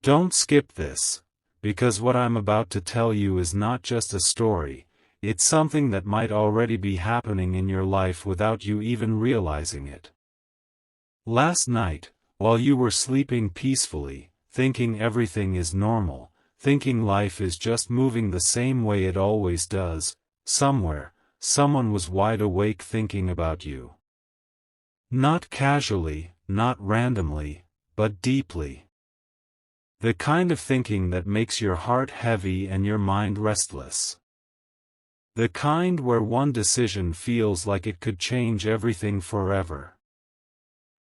Don't skip this, because what I'm about to tell you is not just a story, it's something that might already be happening in your life without you even realizing it. Last night, while you were sleeping peacefully, thinking everything is normal, thinking life is just moving the same way it always does, somewhere, someone was wide awake thinking about you. Not casually, not randomly, but deeply. The kind of thinking that makes your heart heavy and your mind restless. The kind where one decision feels like it could change everything forever.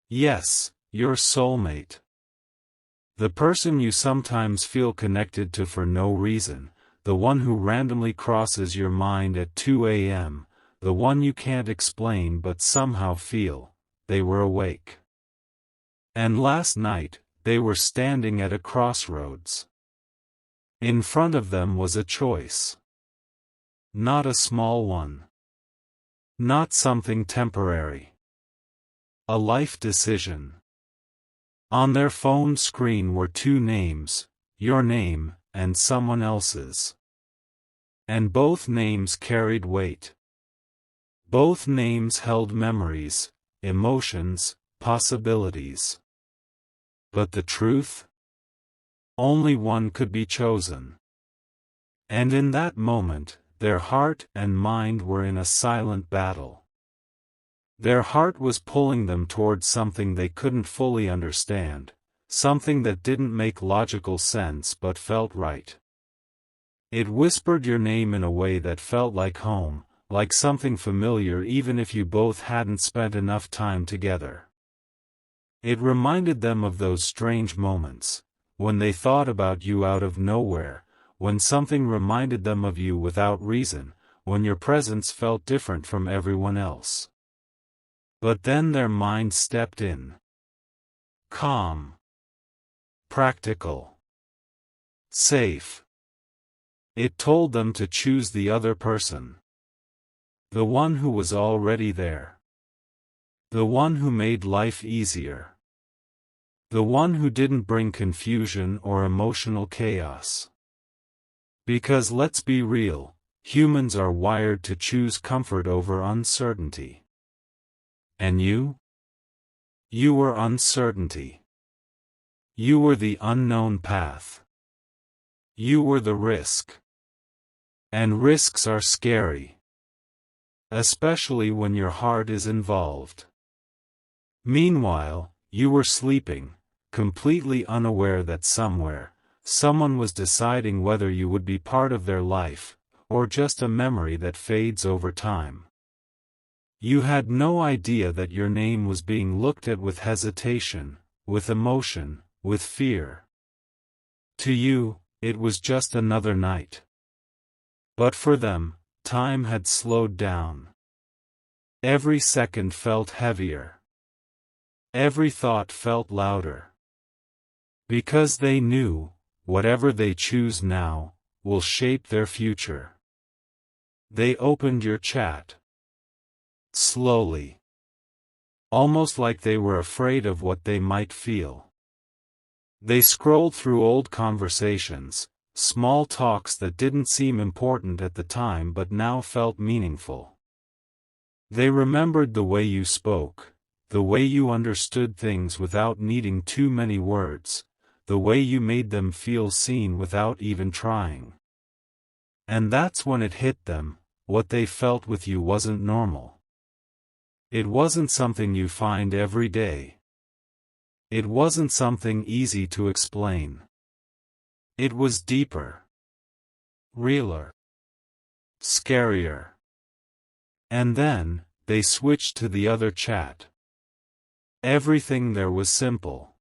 Yes, your soulmate. The person you sometimes feel connected to for no reason, the one who randomly crosses your mind at 2 a.m., the one you can't explain but somehow feel, they were awake. And last night, they were standing at a crossroads. In front of them was a choice. Not a small one. Not something temporary. A life decision. On their phone screen were two names, your name, and someone else's. And both names carried weight. Both names held memories, emotions, possibilities. But the truth? Only one could be chosen. And in that moment, their heart and mind were in a silent battle. Their heart was pulling them towards something they couldn't fully understand, something that didn't make logical sense but felt right. It whispered your name in a way that felt like home, like something familiar even if you both hadn't spent enough time together. It reminded them of those strange moments, when they thought about you out of nowhere, when something reminded them of you without reason, when your presence felt different from everyone else. But then their mind stepped in. Calm. Practical. Safe. It told them to choose the other person. The one who was already there. The one who made life easier. The one who didn't bring confusion or emotional chaos. Because let's be real, humans are wired to choose comfort over uncertainty. And you? You were uncertainty. You were the unknown path. You were the risk. And risks are scary. Especially when your heart is involved. Meanwhile, you were sleeping, completely unaware that somewhere, someone was deciding whether you would be part of their life, or just a memory that fades over time. You had no idea that your name was being looked at with hesitation, with emotion, with fear. To you, it was just another night. But for them, time had slowed down. Every second felt heavier. Every thought felt louder. Because they knew, whatever they choose now, will shape their future. They opened your chat. Slowly. Almost like they were afraid of what they might feel. They scrolled through old conversations, small talks that didn't seem important at the time but now felt meaningful. They remembered the way you spoke, the way you understood things without needing too many words, the way you made them feel seen without even trying. And that's when it hit them, what they felt with you wasn't normal. It wasn't something you find every day. It wasn't something easy to explain. It was deeper. Realer. Scarier. And then, they switched to the other chat. Everything there was simple.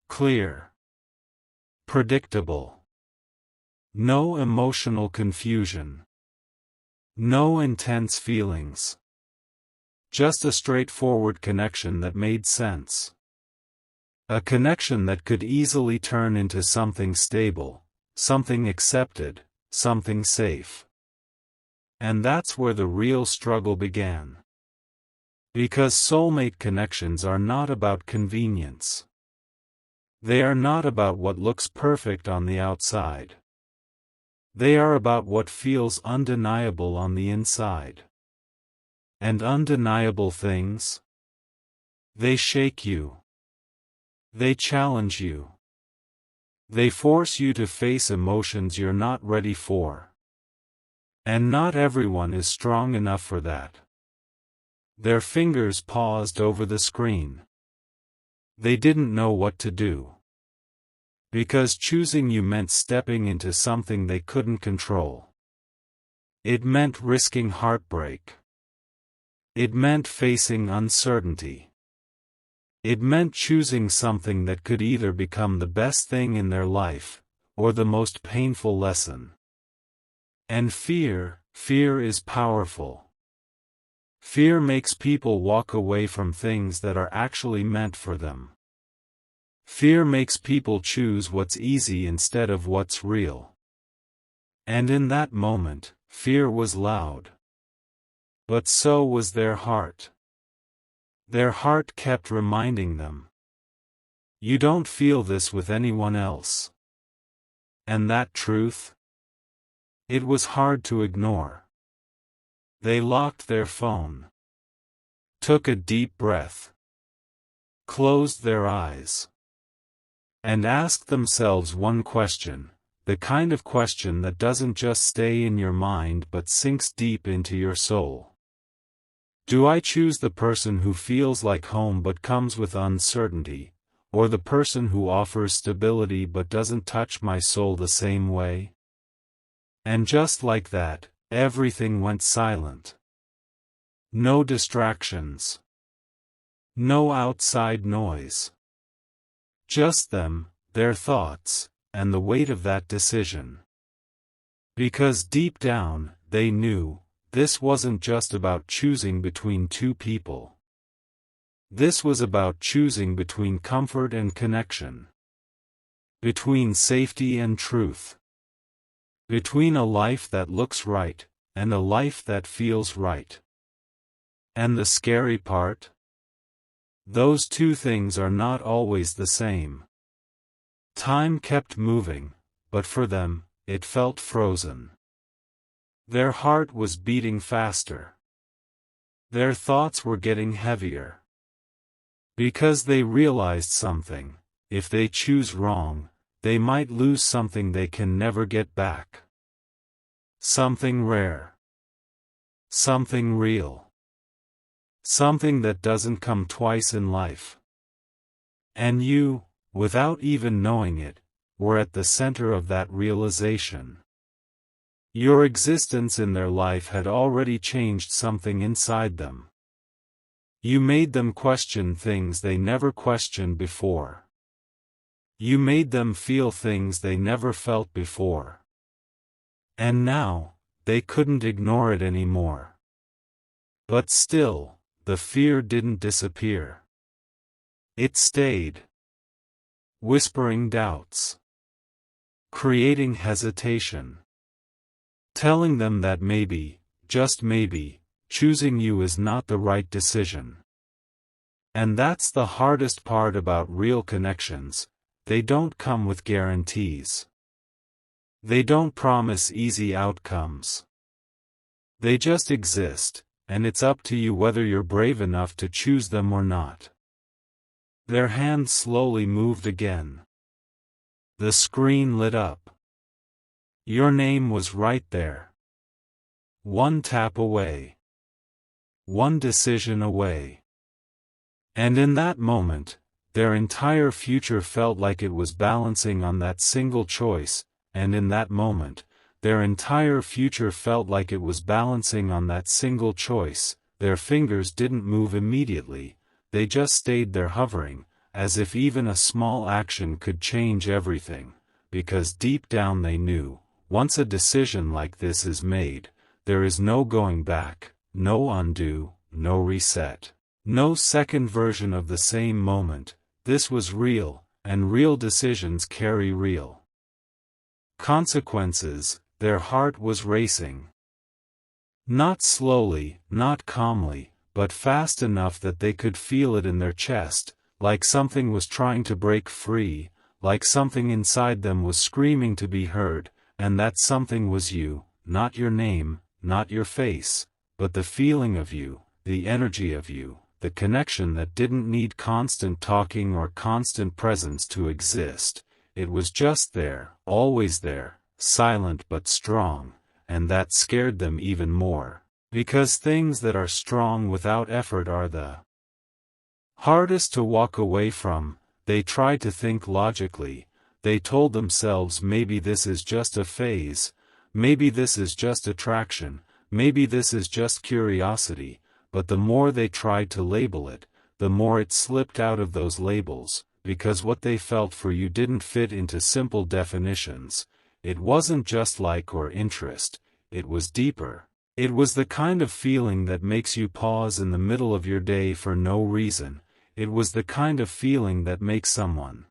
Clear. Predictable. No emotional confusion. No intense feelings. Just a straightforward connection that made sense. A connection that could easily turn into something stable, something accepted, something safe. And that's where the real struggle began. Because soulmate connections are not about convenience. They are not about what looks perfect on the outside. They are about what feels undeniable on the inside. And undeniable things? They shake you. They challenge you. They force you to face emotions you're not ready for. And not everyone is strong enough for that. Their fingers paused over the screen. They didn't know what to do. Because choosing you meant stepping into something they couldn't control. It meant risking heartbreak. It meant facing uncertainty. It meant choosing something that could either become the best thing in their life, or the most painful lesson. And fear is powerful. Fear makes people walk away from things that are actually meant for them. Fear makes people choose what's easy instead of what's real. And in that moment, fear was loud. But so was their heart. Their heart kept reminding them. You don't feel this with anyone else. And that truth? It was hard to ignore. They locked their phone. Took a deep breath. Closed their eyes. And asked themselves one question, the kind of question that doesn't just stay in your mind but sinks deep into your soul. Do I choose the person who feels like home but comes with uncertainty, or the person who offers stability but doesn't touch my soul the same way? And just like that, everything went silent. No distractions. No outside noise. Just them, their thoughts, and the weight of that decision. Because deep down, they knew, this wasn't just about choosing between two people. This was about choosing between comfort and connection. Between safety and truth. Between a life that looks right, and a life that feels right. And the scary part? Those two things are not always the same. Time kept moving, but for them, it felt frozen. Their heart was beating faster. Their thoughts were getting heavier. Because they realized something, if they choose wrong, they might lose something they can never get back. Something rare. Something real. Something that doesn't come twice in life. And you, without even knowing it, were at the center of that realization. Your existence in their life had already changed something inside them. You made them question things they never questioned before. You made them feel things they never felt before. And now, they couldn't ignore it anymore. But still, the fear didn't disappear. It stayed. Whispering doubts. Creating hesitation. Telling them that maybe, just maybe, choosing you is not the right decision. And that's the hardest part about real connections, they don't come with guarantees. They don't promise easy outcomes. They just exist, and it's up to you whether you're brave enough to choose them or not. Their hand slowly moved again. The screen lit up. Your name was right there. One tap away. One decision away. And in that moment, their entire future felt like it was balancing on that single choice, and in that moment, their entire future felt like it was balancing on that single choice. Their fingers didn't move immediately, they just stayed there hovering, as if even a small action could change everything, because deep down they knew, once a decision like this is made, there is no going back, no undo, no reset, no second version of the same moment. This was real, and real decisions carry real consequences. Their heart was racing. Not slowly, not calmly, but fast enough that they could feel it in their chest, like something was trying to break free, like something inside them was screaming to be heard, and that something was you, not your name, not your face, but the feeling of you, the energy of you, the connection that didn't need constant talking or constant presence to exist. It was just there, always there, silent but strong, and that scared them even more. Because things that are strong without effort are the hardest to walk away from. They tried to think logically. They told themselves maybe this is just a phase, maybe this is just attraction, maybe this is just curiosity, but the more they tried to label it, the more it slipped out of those labels, because what they felt for you didn't fit into simple definitions. It wasn't just like or interest, it was deeper. It was the kind of feeling that makes you pause in the middle of your day for no reason. It was the kind of feeling that makes someone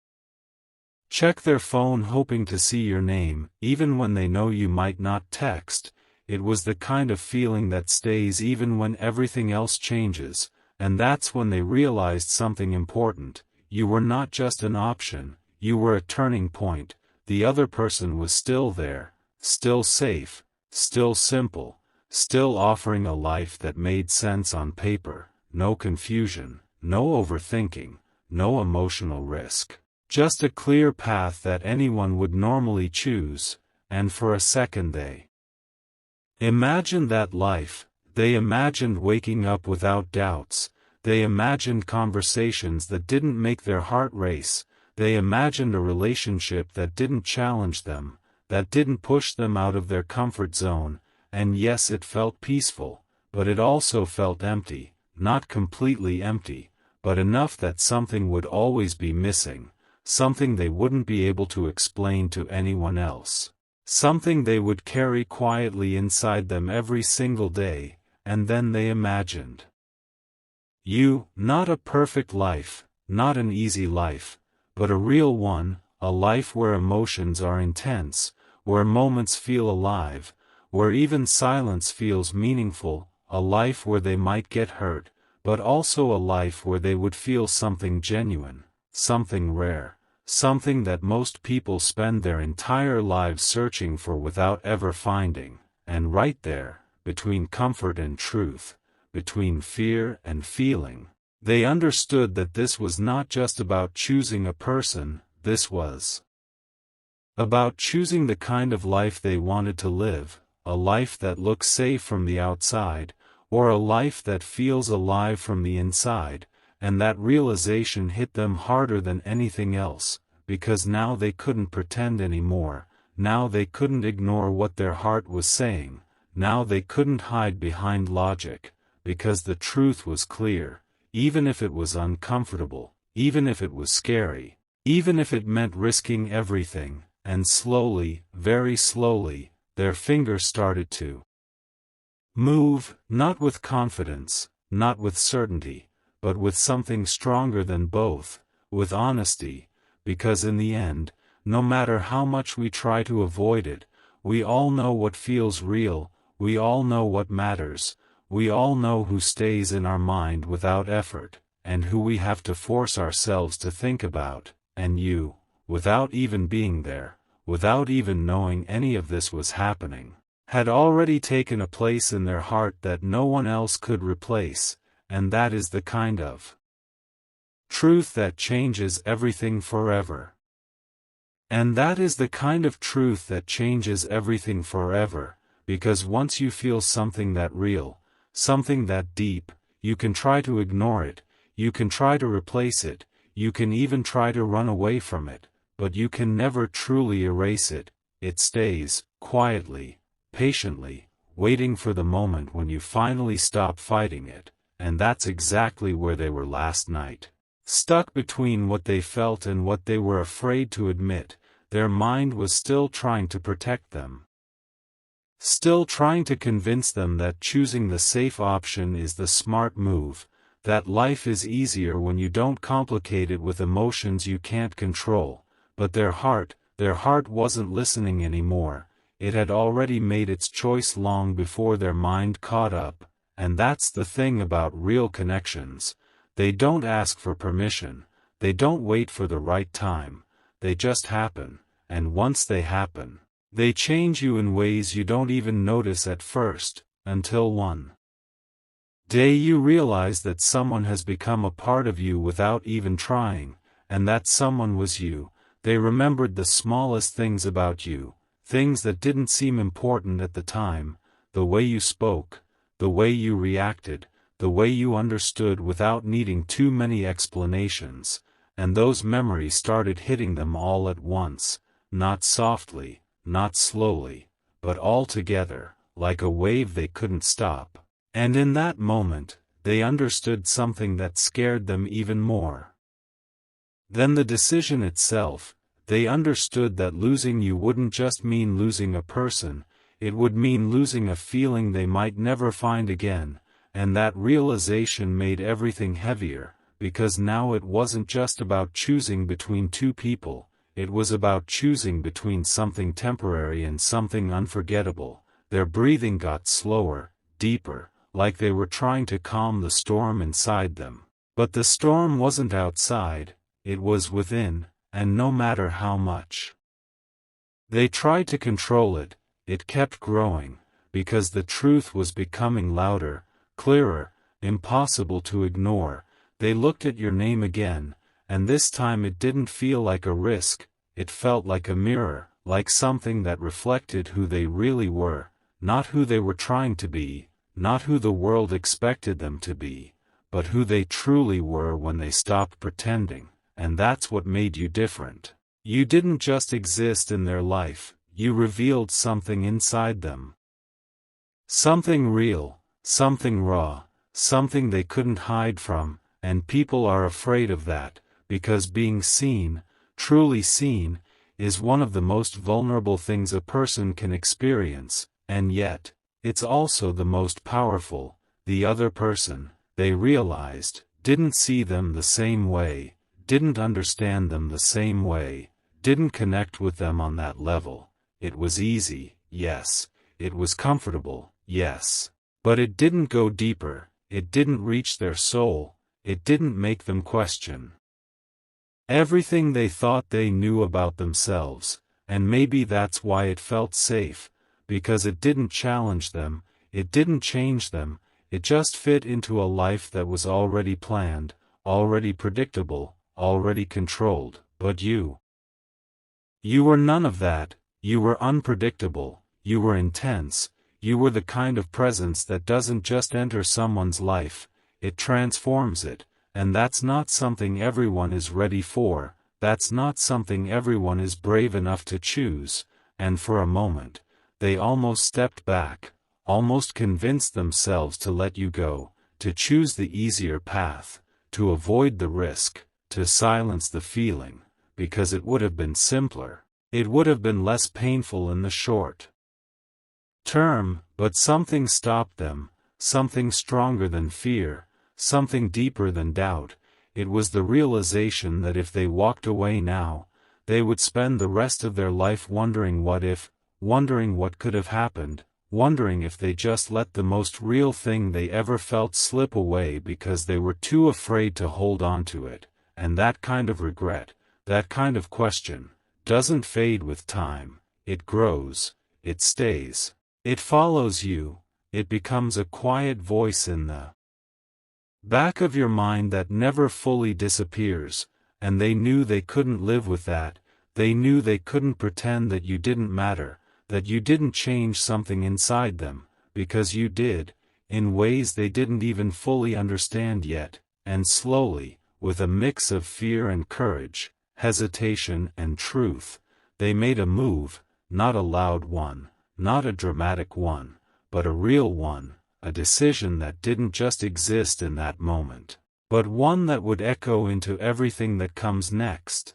check their phone hoping to see your name, even when they know you might not text. It was the kind of feeling that stays even when everything else changes, and that's when they realized something important. You were not just an option, you were a turning point. The other person was still there, still safe, still simple, still offering a life that made sense on paper. No confusion, no overthinking, no emotional risk. Just a clear path that anyone would normally choose, and for a second they imagined that life. They imagined waking up without doubts. They imagined conversations that didn't make their heart race. They imagined a relationship that didn't challenge them, that didn't push them out of their comfort zone. And yes, it felt peaceful, but it also felt empty. Not completely empty, but enough that something would always be missing. Something they wouldn't be able to explain to anyone else. Something they would carry quietly inside them every single day. And then they imagined you, not a perfect life, not an easy life, but a real one, a life where emotions are intense, where moments feel alive, where even silence feels meaningful, a life where they might get hurt, but also a life where they would feel something genuine, something rare, something that most people spend their entire lives searching for without ever finding. And right there, between comfort and truth, between fear and feeling, they understood that this was not just about choosing a person. This was about choosing the kind of life they wanted to live, a life that looks safe from the outside, or a life that feels alive from the inside. And that realization hit them harder than anything else, because now they couldn't pretend anymore. Now they couldn't ignore what their heart was saying. Now they couldn't hide behind logic, because the truth was clear, even if it was uncomfortable, even if it was scary, even if it meant risking everything. And slowly, very slowly, their fingers started to move, not with confidence, not with certainty, but with something stronger than both, with honesty, because in the end, no matter how much we try to avoid it, we all know what feels real, we all know what matters, we all know who stays in our mind without effort, and who we have to force ourselves to think about. And you, without even being there, without even knowing any of this was happening, had already taken a place in their heart that no one else could replace. And that is the kind of truth that changes everything forever. And that is the kind of truth that changes everything forever, because once you feel something that real, something that deep, you can try to ignore it, you can try to replace it, you can even try to run away from it, but you can never truly erase it. It stays, quietly, patiently, waiting for the moment when you finally stop fighting it. And that's exactly where they were last night. Stuck between what they felt and what they were afraid to admit. Their mind was still trying to protect them. Still trying to convince them that choosing the safe option is the smart move, that life is easier when you don't complicate it with emotions you can't control. But their heart wasn't listening anymore. It had already made its choice long before their mind caught up. And that's the thing about real connections. They don't ask for permission. They don't wait for the right time. they just happen, and once they happen, they change you in ways you don't even notice at first, until one day you realize that someone has become a part of you without even trying, and that someone was you. They remembered the smallest things about you, things that didn't seem important at the time, the way you spoke, the way you reacted, the way you understood without needing too many explanations, and those memories started hitting them all at once, not softly, not slowly, but all together, like a wave they couldn't stop. And in that moment, they understood something that scared them even more than the decision itself. They understood that losing you wouldn't just mean losing a person, it would mean losing a feeling they might never find again, and that realization made everything heavier, because now it wasn't just about choosing between two people, it was about choosing between something temporary and something unforgettable. Their breathing got slower, deeper, like they were trying to calm the storm inside them. But the storm wasn't outside, it was within, and no matter how much they tried to control it, it kept growing, because the truth was becoming louder, clearer, impossible to ignore. They looked at your name again, and this time it didn't feel like a risk, it felt like a mirror, like something that reflected who they really were, not who they were trying to be, not who the world expected them to be, but who they truly were when they stopped pretending. And that's what made you different. You didn't just exist in their life, you revealed something inside them. Something real, something raw, something they couldn't hide from, and people are afraid of that, because being seen, truly seen, is one of the most vulnerable things a person can experience, and yet, it's also the most powerful. The other person, they realized, didn't see them the same way, didn't understand them the same way, didn't connect with them on that level. It was easy, yes, it was comfortable, yes, but it didn't go deeper, it didn't reach their soul, it didn't make them question everything they thought they knew about themselves, and maybe that's why it felt safe, because it didn't challenge them, it didn't change them, it just fit into a life that was already planned, already predictable, already controlled. But you were none of that. You were unpredictable, you were intense, you were the kind of presence that doesn't just enter someone's life, it transforms it, and that's not something everyone is ready for, that's not something everyone is brave enough to choose. And for a moment, they almost stepped back, almost convinced themselves to let you go, to choose the easier path, to avoid the risk, to silence the feeling, because it would have been simpler, it would have been less painful in the short term. But something stopped them, something stronger than fear, something deeper than doubt. It was the realization that if they walked away now, they would spend the rest of their life wondering what if, wondering what could have happened, wondering if they just let the most real thing they ever felt slip away because they were too afraid to hold on to it. And that kind of regret, that kind of question, doesn't fade with time, it grows, it stays, it follows you, it becomes a quiet voice in the back of your mind that never fully disappears. And they knew they couldn't live with that, they knew they couldn't pretend that you didn't matter, that you didn't change something inside them, because you did, in ways they didn't even fully understand yet. And slowly, with a mix of fear and courage, hesitation and truth, they made a move, not a loud one, not a dramatic one, but a real one, a decision that didn't just exist in that moment, but one that would echo into everything that comes next.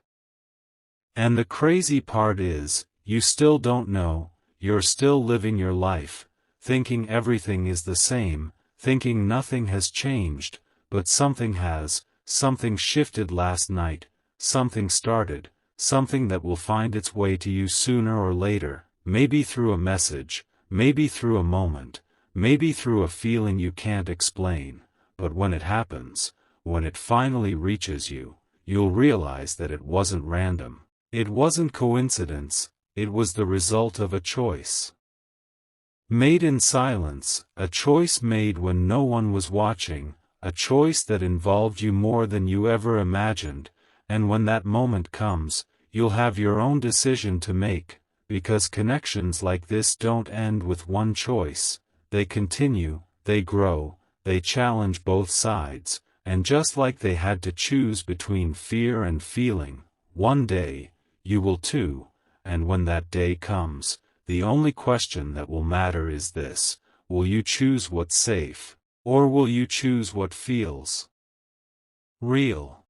And the crazy part is, you still don't know, you're still living your life, thinking everything is the same, thinking nothing has changed, but something has, something shifted last night, something started, something that will find its way to you sooner or later, maybe through a message, maybe through a moment, maybe through a feeling you can't explain. But when it happens, when it finally reaches you, you'll realize that it wasn't random. It wasn't coincidence, it was the result of a choice. Made in silence, a choice made when no one was watching, a choice that involved you more than you ever imagined, and when that moment comes, you'll have your own decision to make, because connections like this don't end with one choice, they continue, they grow, they challenge both sides, and just like they had to choose between fear and feeling, one day, you will too, and when that day comes, the only question that will matter is this: will you choose what's safe, or will you choose what feels real?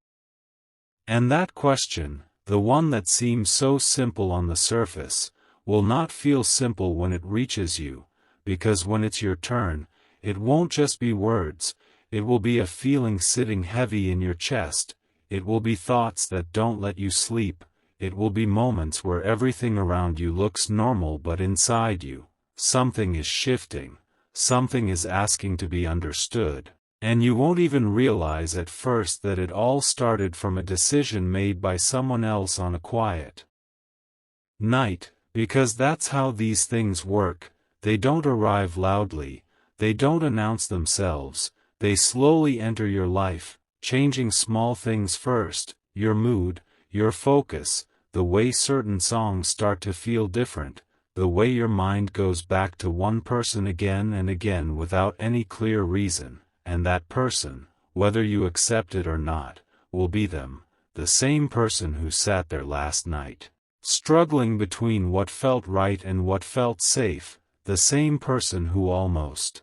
And that question, the one that seems so simple on the surface, will not feel simple when it reaches you, because when it's your turn, it won't just be words, it will be a feeling sitting heavy in your chest, it will be thoughts that don't let you sleep, it will be moments where everything around you looks normal but inside you, something is shifting, something is asking to be understood, and you won't even realize at first that it all started from a decision made by someone else on a quiet night, because that's how these things work. They don't arrive loudly, they don't announce themselves, they slowly enter your life, changing small things first, your mood, your focus, the way certain songs start to feel different, the way your mind goes back to one person again and again without any clear reason, and that person, whether you accept it or not, will be them, the same person who sat there last night, struggling between what felt right and what felt safe, the same person who almost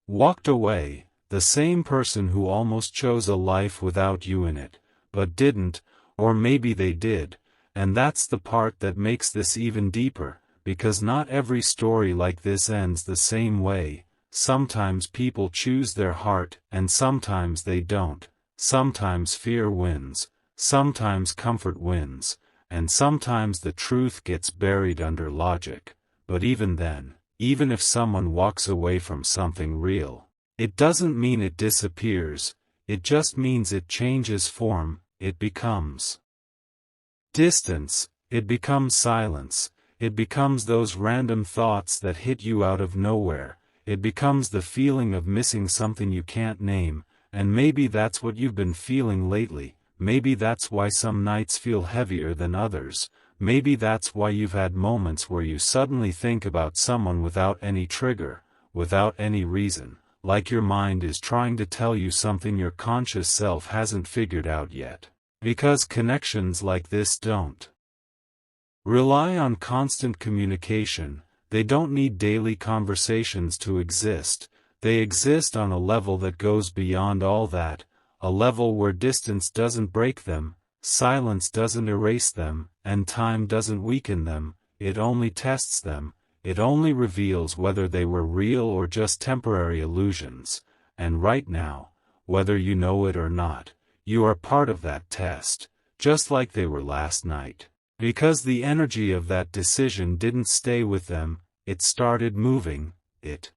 walked away, the same person who almost chose a life without you in it, but didn't, or maybe they did, and that's the part that makes this even deeper, because not every story like this ends the same way. Sometimes people choose their heart and sometimes they don't, sometimes fear wins, sometimes comfort wins, and sometimes the truth gets buried under logic, but even then, even if someone walks away from something real, it doesn't mean it disappears, it just means it changes form, it becomes distance, it becomes silence, it becomes those random thoughts that hit you out of nowhere, it becomes the feeling of missing something you can't name, and maybe that's what you've been feeling lately, maybe that's why some nights feel heavier than others, maybe that's why you've had moments where you suddenly think about someone without any trigger, without any reason, like your mind is trying to tell you something your conscious self hasn't figured out yet. Because connections like this don't rely on constant communication, they don't need daily conversations to exist, they exist on a level that goes beyond all that, a level where distance doesn't break them, silence doesn't erase them, and time doesn't weaken them, it only tests them, it only reveals whether they were real or just temporary illusions, and right now, whether you know it or not, you are part of that test, just like they were last night. Because the energy of that decision didn't stay with them, it started moving, it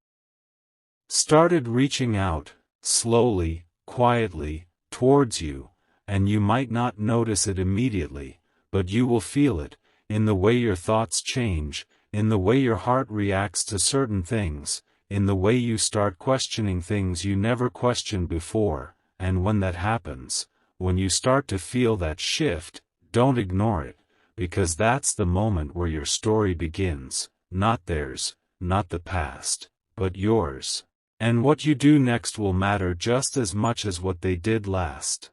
started reaching out, slowly, quietly, towards you, and you might not notice it immediately, but you will feel it, in the way your thoughts change, in the way your heart reacts to certain things, in the way you start questioning things you never questioned before. And when that happens, when you start to feel that shift, don't ignore it, because that's the moment where your story begins, not theirs, not the past, but yours. And what you do next will matter just as much as what they did last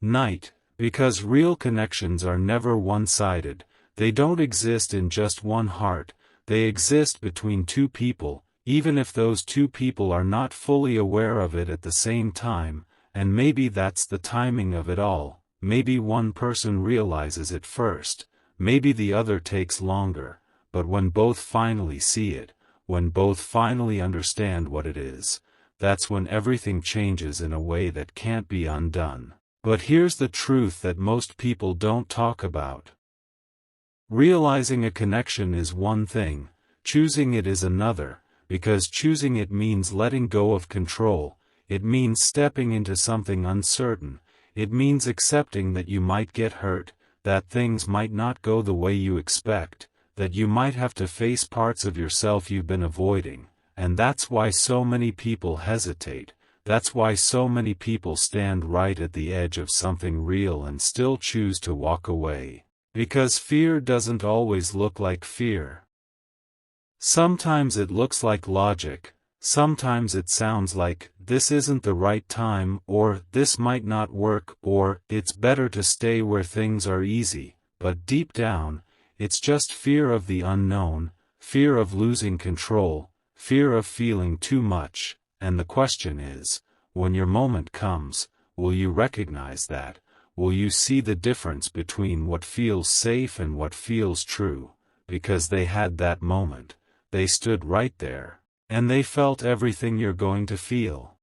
night, because real connections are never one-sided, they don't exist in just one heart, they exist between two people, even if those two people are not fully aware of it at the same time, and maybe that's the timing of it all, maybe one person realizes it first, maybe the other takes longer, but when both finally see it, when both finally understand what it is, that's when everything changes in a way that can't be undone. But here's the truth that most people don't talk about. Realizing a connection is one thing, choosing it is another, because choosing it means letting go of control, it means stepping into something uncertain, it means accepting that you might get hurt, that things might not go the way you expect, that you might have to face parts of yourself you've been avoiding, and that's why so many people hesitate. That's why so many people stand right at the edge of something real and still choose to walk away. Because fear doesn't always look like fear. Sometimes it looks like logic, sometimes it sounds like, this isn't the right time, or this might not work, or it's better to stay where things are easy, but deep down, it's just fear of the unknown, fear of losing control, fear of feeling too much, and the question is, when your moment comes, will you recognize that? Will you see the difference between what feels safe and what feels true? Because they had that moment. They stood right there, and they felt everything you're going to feel.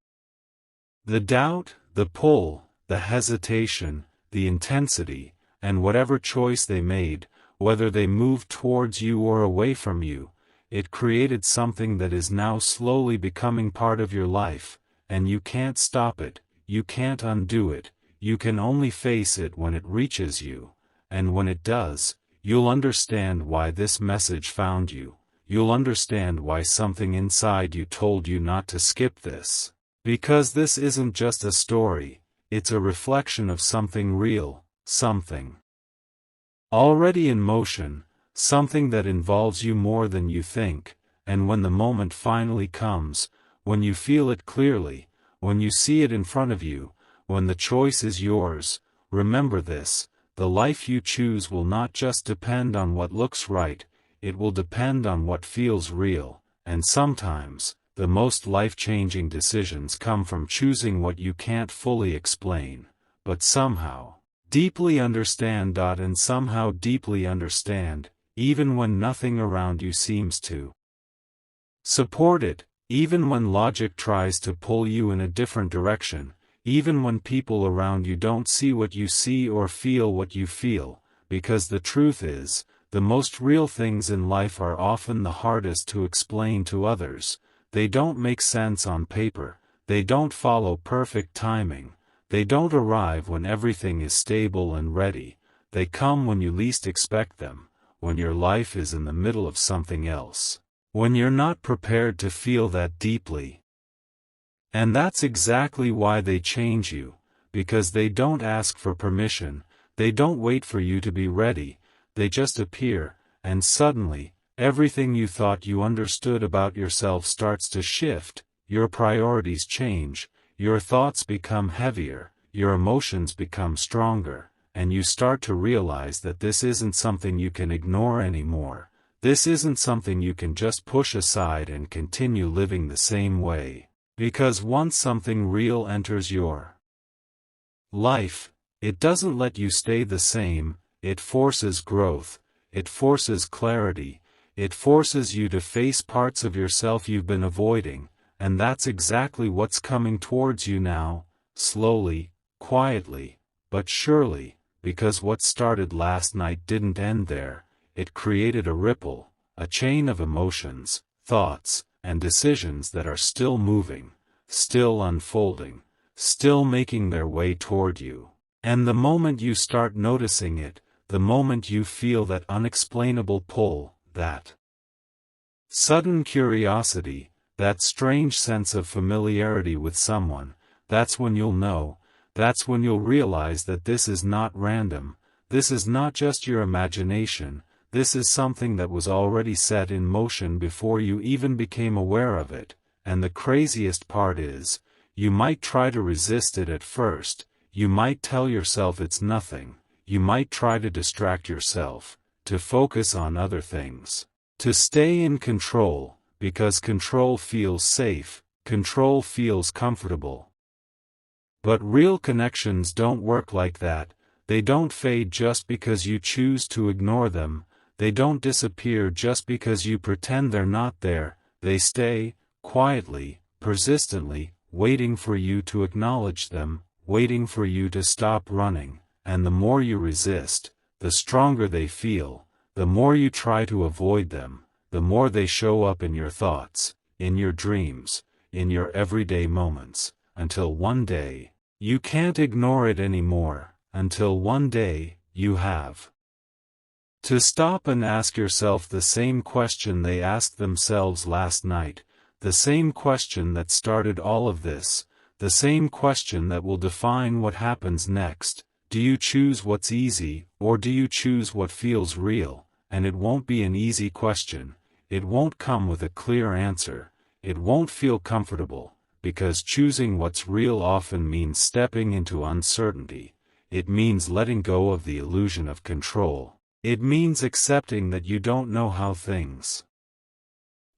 The doubt, the pull, the hesitation, the intensity, and whatever choice they made, whether they moved towards you or away from you, it created something that is now slowly becoming part of your life, and you can't stop it, you can't undo it, you can only face it when it reaches you, and when it does, you'll understand why this message found you. You'll understand why something inside you told you not to skip this. Because this isn't just a story, it's a reflection of something real, something already in motion, something that involves you more than you think, and when the moment finally comes, when you feel it clearly, when you see it in front of you, when the choice is yours, remember this, the life you choose will not just depend on what looks right, it will depend on what feels real, and sometimes, the most life-changing decisions come from choosing what you can't fully explain, but somehow, deeply understand. And somehow deeply understand, even when nothing around you seems to support it, even when logic tries to pull you in a different direction, even when people around you don't see what you see or feel what you feel, because the truth is, the most real things in life are often the hardest to explain to others. They don't make sense on paper, they don't follow perfect timing, they don't arrive when everything is stable and ready, they come when you least expect them, when your life is in the middle of something else, when you're not prepared to feel that deeply. And that's exactly why they change you, because they don't ask for permission, they don't wait for you to be ready. They just appear, and suddenly, everything you thought you understood about yourself starts to shift, your priorities change, your thoughts become heavier, your emotions become stronger, and you start to realize that this isn't something you can ignore anymore, this isn't something you can just push aside and continue living the same way, because once something real enters your life, it doesn't let you stay the same. It forces growth, it forces clarity, it forces you to face parts of yourself you've been avoiding, and that's exactly what's coming towards you now, slowly, quietly, but surely, because what started last night didn't end there, it created a ripple, a chain of emotions, thoughts, and decisions that are still moving, still unfolding, still making their way toward you. And the moment you start noticing it, the moment you feel that unexplainable pull, that sudden curiosity, that strange sense of familiarity with someone, that's when you'll know, that's when you'll realize that this is not random, this is not just your imagination, this is something that was already set in motion before you even became aware of it, and the craziest part is, you might try to resist it at first, you might tell yourself it's nothing. You might try to distract yourself, to focus on other things, to stay in control, because control feels safe, control feels comfortable. But real connections don't work like that, they don't fade just because you choose to ignore them, they don't disappear just because you pretend they're not there, they stay, quietly, persistently, waiting for you to acknowledge them, waiting for you to stop running. And the more you resist, the stronger they feel, the more you try to avoid them, the more they show up in your thoughts, in your dreams, in your everyday moments, until one day, you can't ignore it anymore, until one day, you have to stop and ask yourself the same question they asked themselves last night, the same question that started all of this, the same question that will define what happens next. Do you choose what's easy, or do you choose what feels real? And it won't be an easy question. It won't come with a clear answer. It won't feel comfortable, because choosing what's real often means stepping into uncertainty. It means letting go of the illusion of control. It means accepting that you don't know how things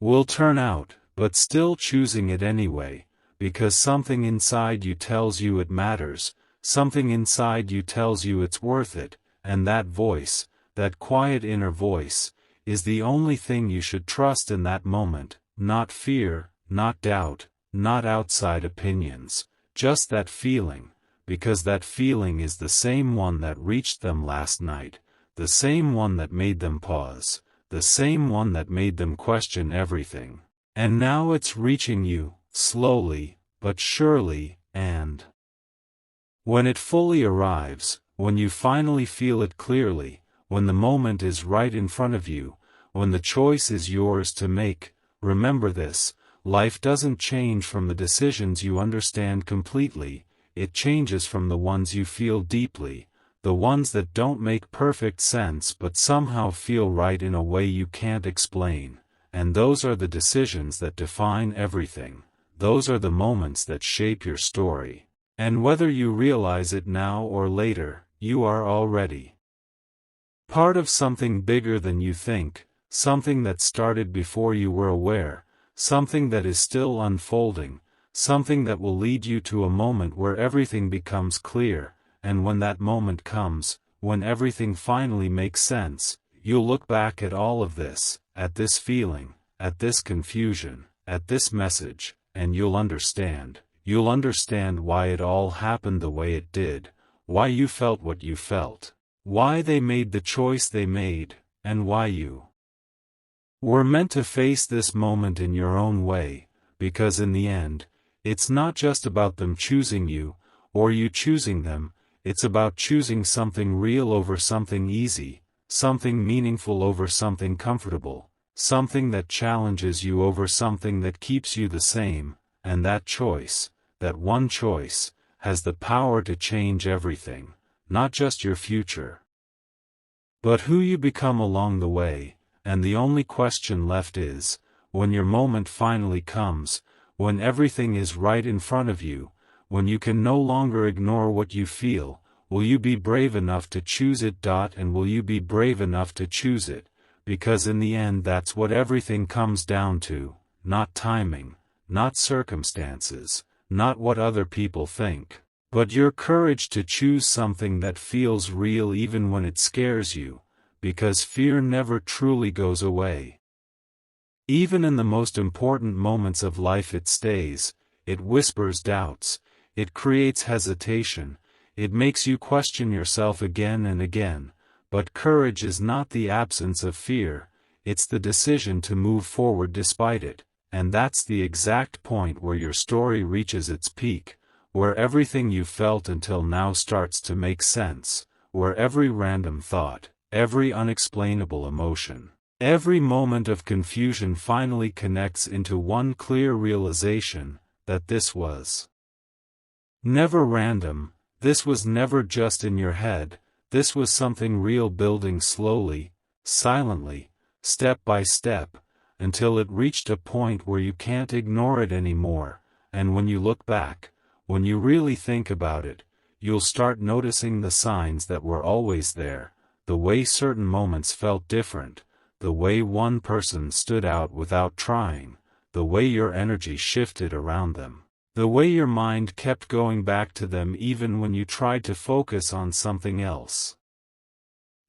will turn out, but still choosing it anyway, because something inside you tells you it matters, something inside you tells you it's worth it, and that voice, that quiet inner voice, is the only thing you should trust in that moment, not fear, not doubt, not outside opinions, just that feeling, because that feeling is the same one that reached them last night, the same one that made them pause, the same one that made them question everything. And now it's reaching you, slowly, but surely, and when it fully arrives, when you finally feel it clearly, when the moment is right in front of you, when the choice is yours to make, remember this: life doesn't change from the decisions you understand completely, it changes from the ones you feel deeply, the ones that don't make perfect sense but somehow feel right in a way you can't explain. And those are the decisions that define everything. Those are the moments that shape your story. And whether you realize it now or later, you are already part of something bigger than you think, something that started before you were aware, something that is still unfolding, something that will lead you to a moment where everything becomes clear. And when that moment comes, when everything finally makes sense, you'll look back at all of this, at this feeling, at this confusion, at this message, and you'll understand why it all happened the way it did, why you felt what you felt, why they made the choice they made, and why you were meant to face this moment in your own way, because in the end, it's not just about them choosing you, or you choosing them. It's about choosing something real over something easy, something meaningful over something comfortable, something that challenges you over something that keeps you the same, and that choice, that one choice, has the power to change everything, not just your future, but who you become along the way. And the only question left is, when your moment finally comes, when everything is right in front of you, when you can no longer ignore what you feel, will you be brave enough to choose it? And will you be brave enough to choose it? Because in the end that's what everything comes down to, not timing, not circumstances, not what other people think, but your courage to choose something that feels real even when it scares you, because fear never truly goes away. Even in the most important moments of life it stays, it whispers doubts, it creates hesitation, it makes you question yourself again and again, but courage is not the absence of fear, it's the decision to move forward despite it, and that's the exact point where your story reaches its peak, where everything you felt until now starts to make sense, where every random thought, every unexplainable emotion, every moment of confusion finally connects into one clear realization, that this was never random, this was never just in your head, this was something real building slowly, silently, step by step, until it reached a point where you can't ignore it anymore, and when you look back, when you really think about it, you'll start noticing the signs that were always there, the way certain moments felt different, the way one person stood out without trying, the way your energy shifted around them, the way your mind kept going back to them even when you tried to focus on something else.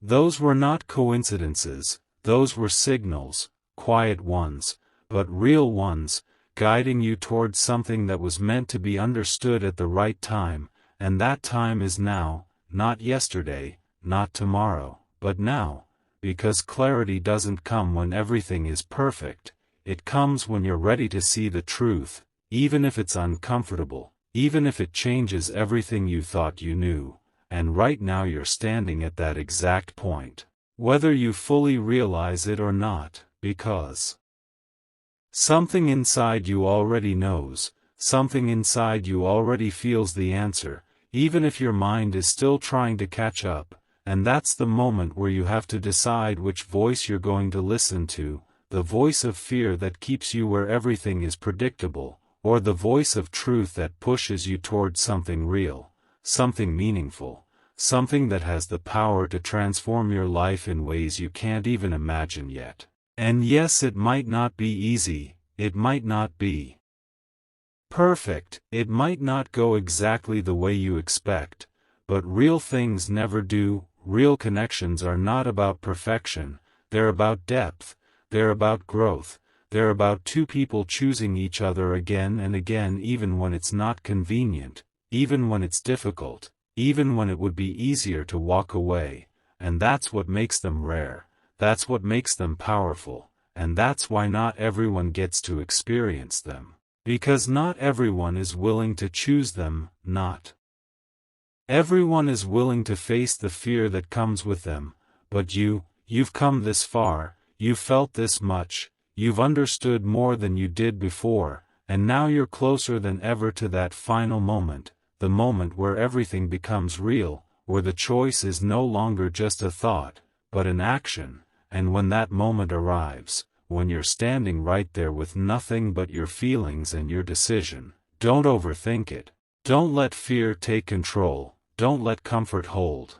Those were not coincidences, those were signals, quiet ones, but real ones, guiding you towards something that was meant to be understood at the right time, and that time is now, not yesterday, not tomorrow, but now, because clarity doesn't come when everything is perfect, it comes when you're ready to see the truth, even if it's uncomfortable, even if it changes everything you thought you knew, and right now you're standing at that exact point. Whether you fully realize it or not, because something inside you already knows, something inside you already feels the answer, even if your mind is still trying to catch up, and that's the moment where you have to decide which voice you're going to listen to, the voice of fear that keeps you where everything is predictable, or the voice of truth that pushes you towards something real, something meaningful, something that has the power to transform your life in ways you can't even imagine yet. And yes, it might not be easy, it might not be perfect, it might not go exactly the way you expect, but real things never do. Real connections are not about perfection, they're about depth, they're about growth, they're about two people choosing each other again and again, even when it's not convenient, even when it's difficult, even when it would be easier to walk away, and that's what makes them rare, that's what makes them powerful, and that's why not everyone gets to experience them. Because not everyone is willing to choose them, not everyone is willing to face the fear that comes with them, but you've come this far, you've felt this much, you've understood more than you did before, and now you're closer than ever to that final moment, the moment where everything becomes real, where the choice is no longer just a thought, but an action, and when that moment arrives, when you're standing right there with nothing but your feelings and your decision, don't overthink it. Don't let fear take control, don't let comfort hold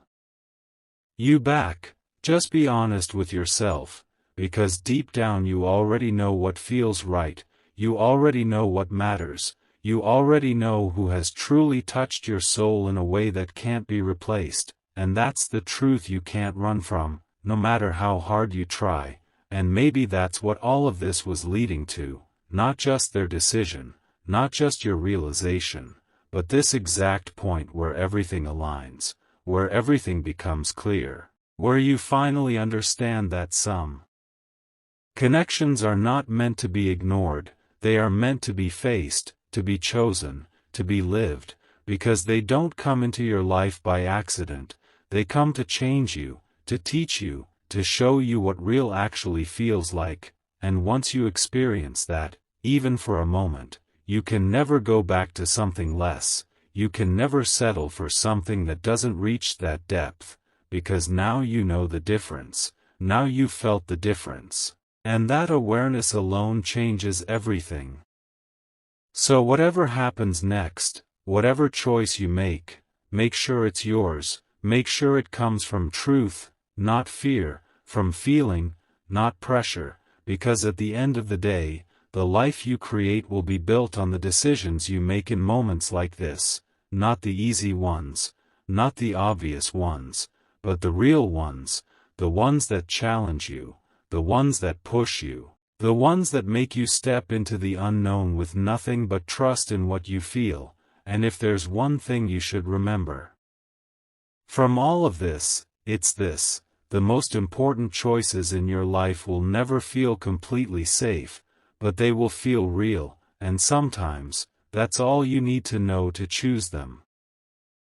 you back, just be honest with yourself, because deep down you already know what feels right, you already know what matters, you already know who has truly touched your soul in a way that can't be replaced, and that's the truth you can't run from, no matter how hard you try, and maybe that's what all of this was leading to, not just their decision, not just your realization, but this exact point where everything aligns, where everything becomes clear, where you finally understand that some connections are not meant to be ignored, they are meant to be faced, to be chosen, to be lived, because they don't come into your life by accident, they come to change you, to teach you, to show you what real actually feels like, and once you experience that, even for a moment, you can never go back to something less, you can never settle for something that doesn't reach that depth, because now you know the difference, now you've felt the difference, and that awareness alone changes everything. So whatever happens next, whatever choice you make sure it's yours, make sure it comes from truth, not fear, from feeling, not pressure, because at the end of the day, the life you create will be built on the decisions you make in moments like this, not the easy ones, not the obvious ones, but the real ones, the ones that challenge you, the ones that push you, the ones that make you step into the unknown with nothing but trust in what you feel, and if there's one thing you should remember from all of this, it's this: the most important choices in your life will never feel completely safe, but they will feel real, and sometimes, that's all you need to know to choose them.